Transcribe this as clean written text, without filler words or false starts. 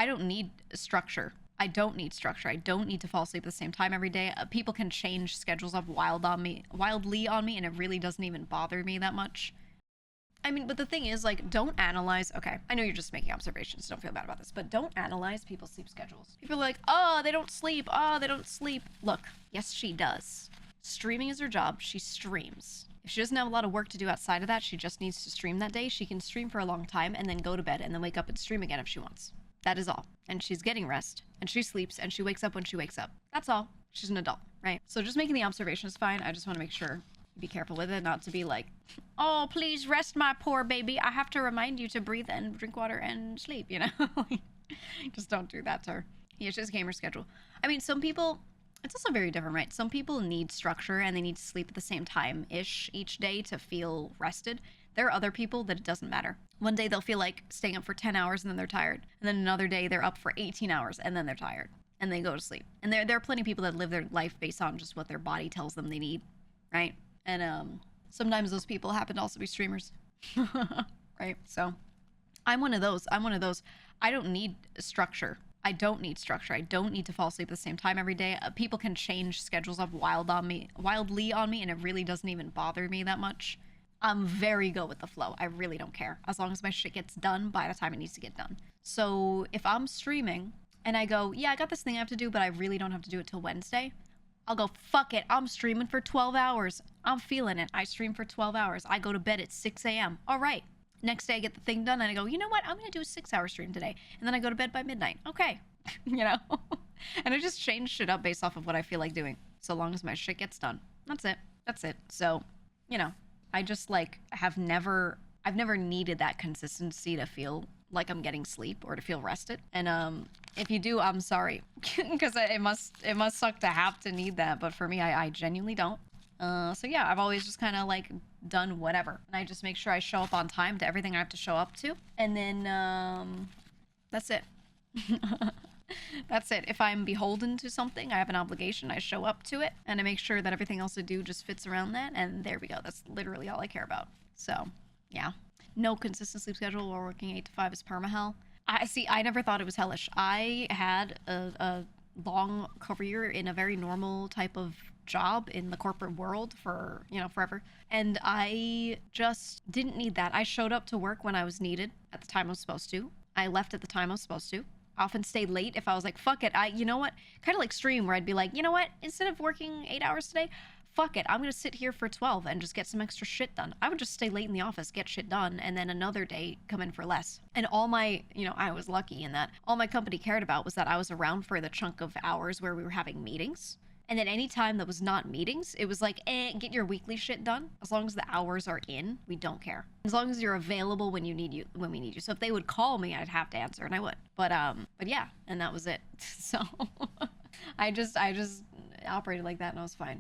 I don't need structure. I don't need structure. I don't need to fall asleep at the same time every day. People can change schedules up wildly on me, and it really doesn't even bother me that much. I mean, but the thing is, like, don't analyze. Okay, I know you're just making observations. Don't feel bad about this, but don't analyze people's sleep schedules. People are like, oh, they don't sleep. Oh, they don't sleep. Look, yes, she does. Streaming is her job. She streams. If she doesn't have a lot of work to do outside of that, she just needs to stream that day. She can stream for a long time and then go to bed and then wake up and stream again if she wants. That is all. And she's getting rest, and she sleeps, and she wakes up when she wakes up. That's all. She's an adult, right? So just making the observation is fine. I just want to make sure you be careful with it, not to be like, oh, please rest my poor baby. I have to remind you to breathe and drink water and sleep, you know? Just don't do that to her. Yeah, it's just gamer schedule. I mean, some people, it's also very different, right? Some people need structure and they need to sleep at the same time-ish each day to feel rested. There are other people that it doesn't matter. One day they'll feel like staying up for 10 hours and then they're tired. And then another day they're up for 18 hours and then they're tired. And they go to sleep. And there are plenty of people that live their life based on just what their body tells them they need, right? And sometimes those people happen to also be streamers, right? So I'm one of those. I don't need structure. I don't need structure. I don't need to fall asleep at the same time every day. People can change schedules up wildly on me, and it really doesn't even bother me that much. I'm very go with the flow. I really don't care. As long as my shit gets done by the time it needs to get done. So if I'm streaming and I go, yeah, I got this thing I have to do, but I really don't have to do it till Wednesday, I'll go, fuck it. I'm streaming for 12 hours. I'm feeling it. I stream for 12 hours. I go to bed at 6 a.m. All right. Next day I get the thing done and I go, you know what? I'm going to do a 6-hour stream today. And then I go to bed by midnight. Okay. You know? And I just change shit up based off of what I feel like doing. So long as my shit gets done. That's it. That's it. So, you know, I just like I've never needed that consistency to feel like I'm getting sleep or to feel rested. And if you do, I'm sorry, because it must suck to have to need that. But for me, I genuinely don't. So yeah, I've always just kind of like done whatever, and I just make sure I show up on time to everything I have to show up to, and then that's it. That's it. If I'm beholden to something, I have an obligation, I show up to it, and I make sure that everything else I do just fits around that, and there we go. That's literally all I care about. So, yeah. No consistent sleep schedule or working 8 to 5 is perma-hell. I never thought it was hellish. I had a long career in a very normal type of job in the corporate world for, you know, forever. And I just didn't need that. I showed up to work when I was needed at the time I was supposed to. I left at the time I was supposed to. Often stayed late if I was like, fuck it. You know what? Kind of like stream where I'd be like, you know what? Instead of working 8 hours today, fuck it. I'm going to sit here for 12 and just get some extra shit done. I would just stay late in the office, get shit done, and then another day come in for less. And all my, you know, I was lucky in that all my company cared about was that I was around for the chunk of hours where we were having meetings. And then any time that was not meetings, it was like, get your weekly shit done. As long as the hours are in, we don't care. As long as you're available when we need you. So if they would call me, I'd have to answer, and I would. But yeah, and that was it. So I just operated like that, and I was fine.